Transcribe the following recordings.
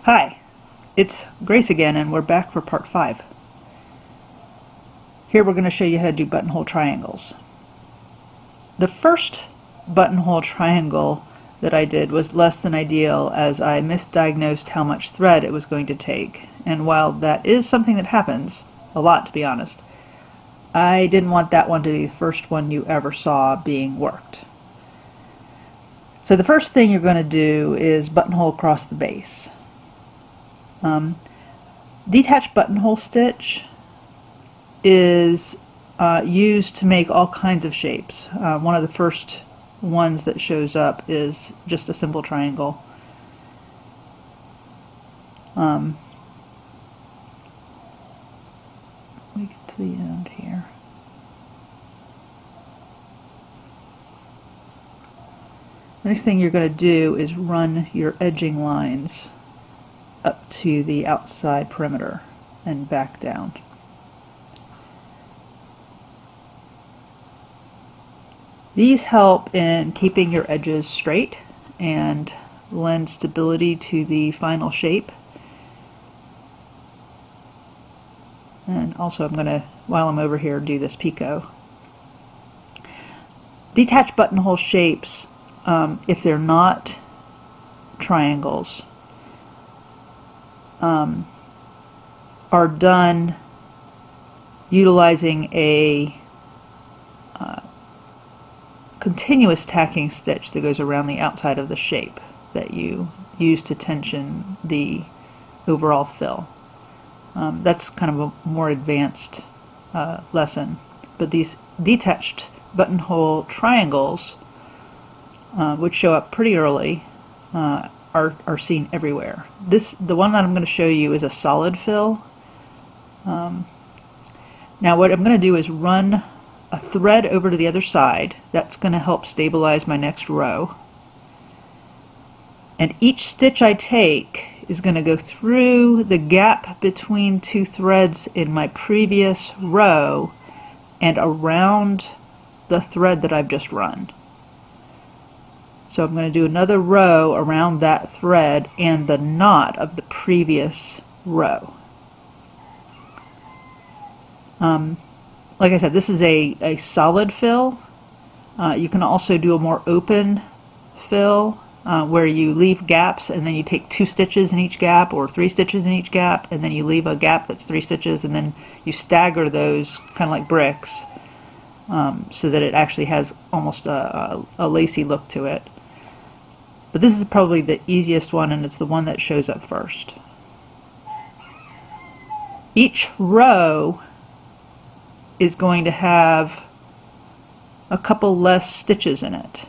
Hi, it's Grace again, and we're back for part 5. Here we're going to show you how to do buttonhole triangles. The first buttonhole triangle that I did was less than ideal, as I misdiagnosed how much thread it was going to take, and while that is something that happens, a lot to be honest, I didn't want that one to be the first one you ever saw being worked. So the first thing you're going to do is buttonhole across the base. Detached buttonhole stitch is used to make all kinds of shapes. One of the first ones that shows up is just a simple triangle. Let me get to the end here. The next thing you're going to do is run your edging lines up to the outside perimeter and back down. These help in keeping your edges straight and lend stability to the final shape. And also I'm going to, while I'm over here, do this picot. Detached buttonhole shapes, if they're not triangles, are done utilizing a continuous tacking stitch that goes around the outside of the shape that you use to tension the overall fill. That's kind of a more advanced lesson, but these detached buttonhole triangles, which show up pretty early, are seen everywhere. The one that I'm going to show you is a solid fill. Now what I'm going to do is run a thread over to the other side. That's going to help stabilize my next row. And each stitch I take is going to go through the gap between two threads in my previous row and around the thread that I've just run. So I'm going to do another row around that thread and the knot of the previous row. Like I said, this is a solid fill. You can also do a more open fill where you leave gaps and then you take 2 stitches in each gap or 3 stitches in each gap, and then you leave a gap that's 3 stitches, and then you stagger those kind of like bricks so that it actually has almost a lacy look to it. But this is probably the easiest one, and it's the one that shows up first. Each row is going to have a couple less stitches in it.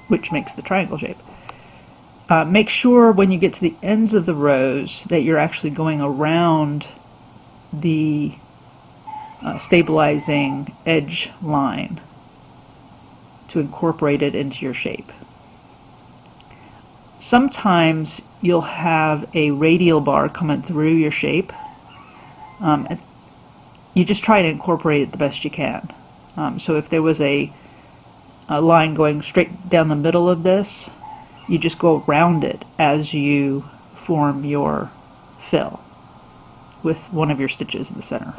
Which makes the triangle shape. Make sure when you get to the ends of the rows that you're actually going around the stabilizing edge line to incorporate it into your shape. Sometimes you'll have a radial bar coming through your shape. You just try to incorporate it the best you can. So if there was a line going straight down the middle of this, you just go around it as you form your fill with one of your stitches in the center.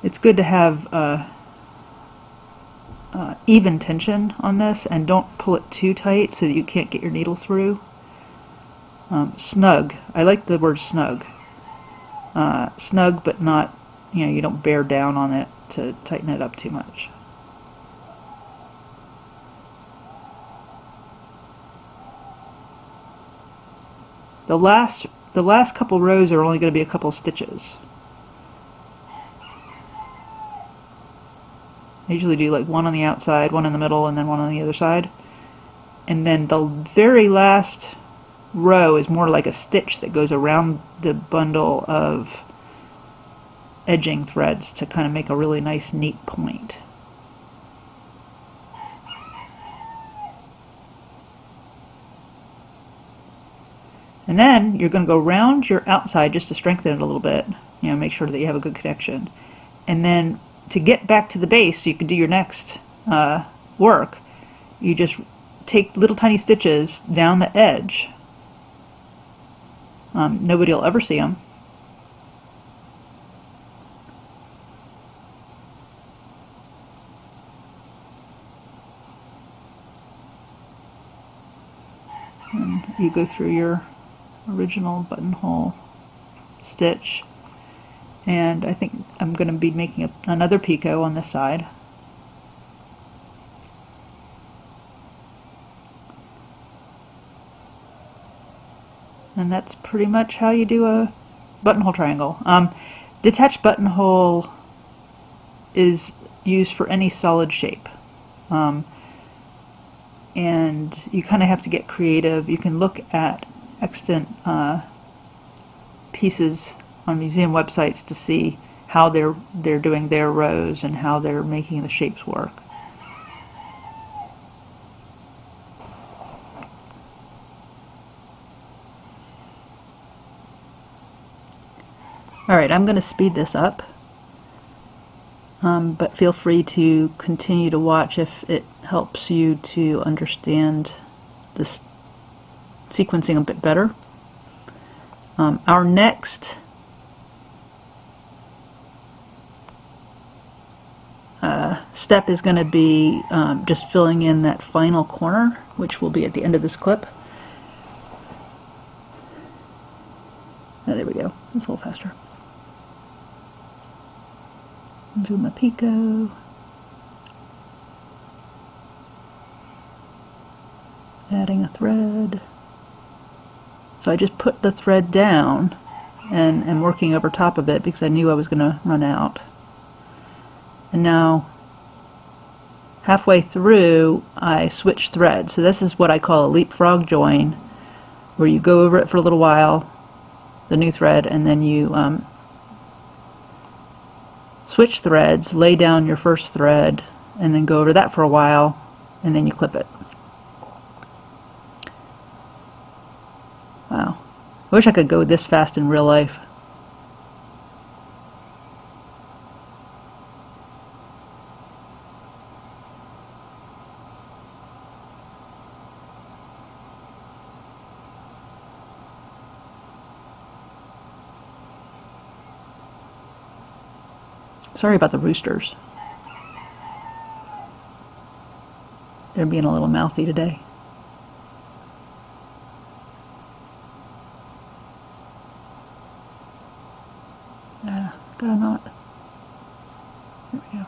It's good to have even tension on this, and don't pull it too tight so that you can't get your needle through. Snug. I like the word snug. Snug, but not, you don't bear down on it to tighten it up too much. The last couple rows are only going to be a couple stitches. I usually do like one on the outside, one in the middle, and then one on the other side. And then the very last row is more like a stitch that goes around the bundle of edging threads to kind of make a really nice, neat point. And then you're going to go around your outside just to strengthen it a little bit, you know, make sure that you have a good connection. And then to get back to the base so you can do your next work, you just take little tiny stitches down the edge. Nobody will ever see them. And you go through your original buttonhole stitch, and I think I'm going to be making another picot on this side. And that's pretty much how you do a buttonhole triangle. Detached buttonhole is used for any solid shape. And you kind of have to get creative. You can look at extant pieces on museum websites to see how they're doing their rows and how they're making the shapes work. Alright, I'm going to speed this up, but feel free to continue to watch if it helps you to understand this sequencing a bit better. Our next step is going to be just filling in that final corner, which will be at the end of this clip. Oh, there we go. That's a little faster. Do my picot. Adding a thread. So I just put the thread down and working over top of it because I knew I was going to run out. And now halfway through I switch threads. So this is what I call a leapfrog join, where you go over it for a little while, the new thread, and then you switch threads, lay down your first thread, and then go over that for a while, and then you clip it. Wow. I wish I could go this fast in real life. Sorry about the roosters. They're being a little mouthy today. Got a knot. There we go.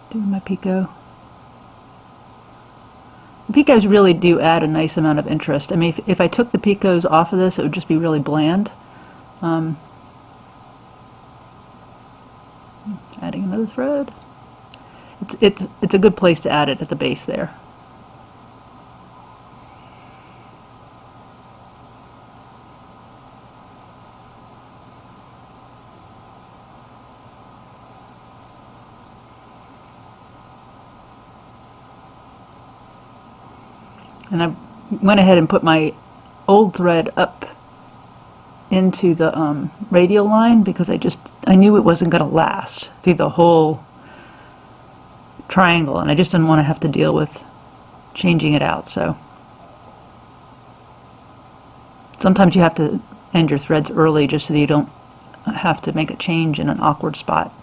Doing my picot. The picots really do add a nice amount of interest. I mean, if I took the picots off of this, it would just be really bland. Adding another thread. It's a good place to add it at the base there. And I went ahead and put my old thread up into the radial line because I knew it wasn't going to last through the whole triangle, and I just didn't want to have to deal with changing it out. So sometimes you have to end your threads early just so that you don't have to make a change in an awkward spot.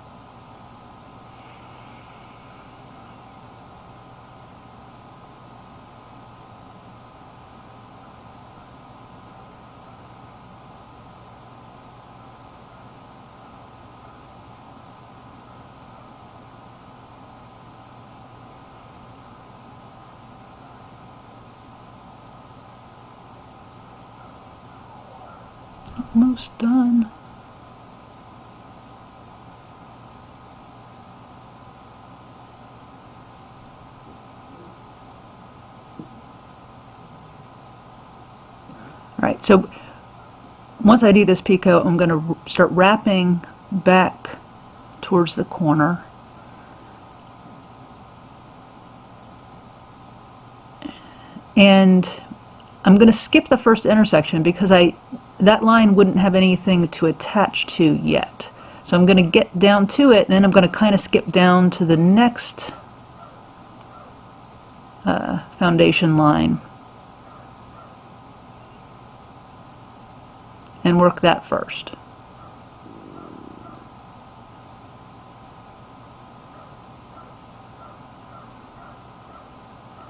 Almost done. Alright, so Once I do this picot, I'm going to start wrapping back towards the corner. And I'm going to skip the first intersection because that line wouldn't have anything to attach to yet. So I'm going to get down to it, and then I'm going to kind of skip down to the next foundation line and work that first.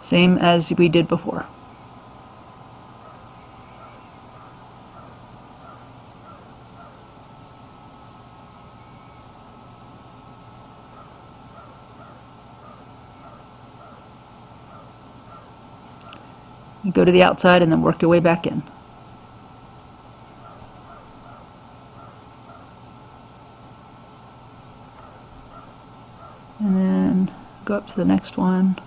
Same as we did before. You go to the outside and then work your way back in. And then go up to the next one.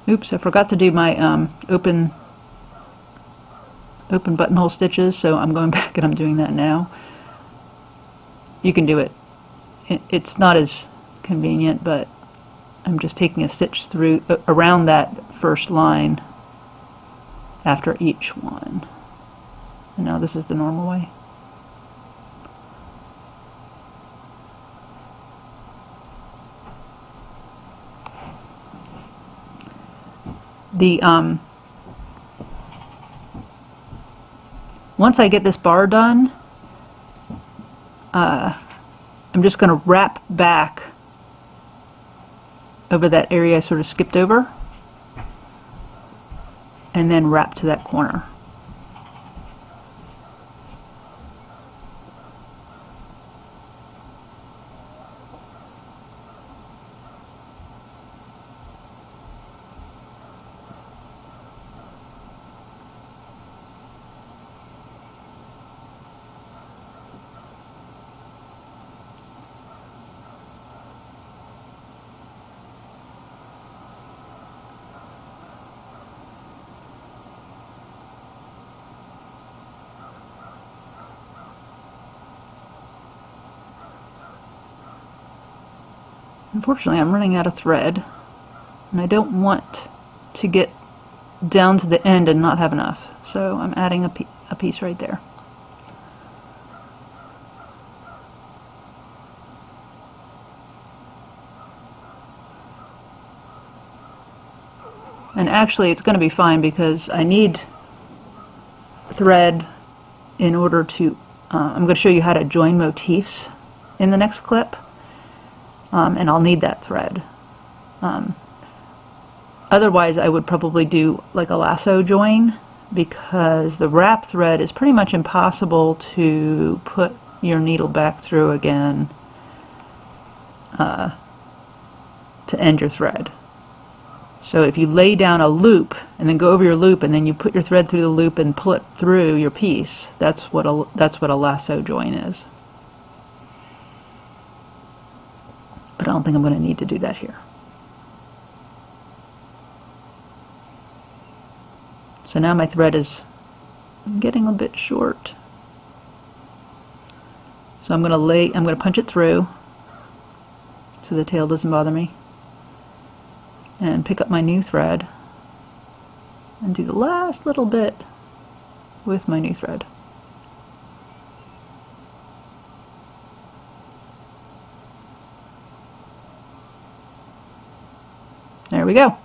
Oops, I forgot to do my open buttonhole stitches, so I'm going back and I'm doing that now. You can do it. It's not as convenient, but I'm just taking a stitch through around that first line after each one. And now this is the normal way. Once I get this bar done, I'm just going to wrap back over that area I sort of skipped over, and then wrap to that corner. Unfortunately, I'm running out of thread, and I don't want to get down to the end and not have enough, so I'm adding a piece right there. And actually it's going to be fine because I need thread in order to, I'm going to show you how to join motifs in the next clip, and I'll need that thread. Otherwise I would probably do like a lasso join, because the wrap thread is pretty much impossible to put your needle back through again to end your thread. So if you lay down a loop and then go over your loop and then you put your thread through the loop and pull it through your piece, that's what a lasso join is. But I don't think I'm going to need to do that here. So now my thread is getting a bit short. So I'm going to punch it through so the tail doesn't bother me, and pick up my new thread and do the last little bit with my new thread. There we go.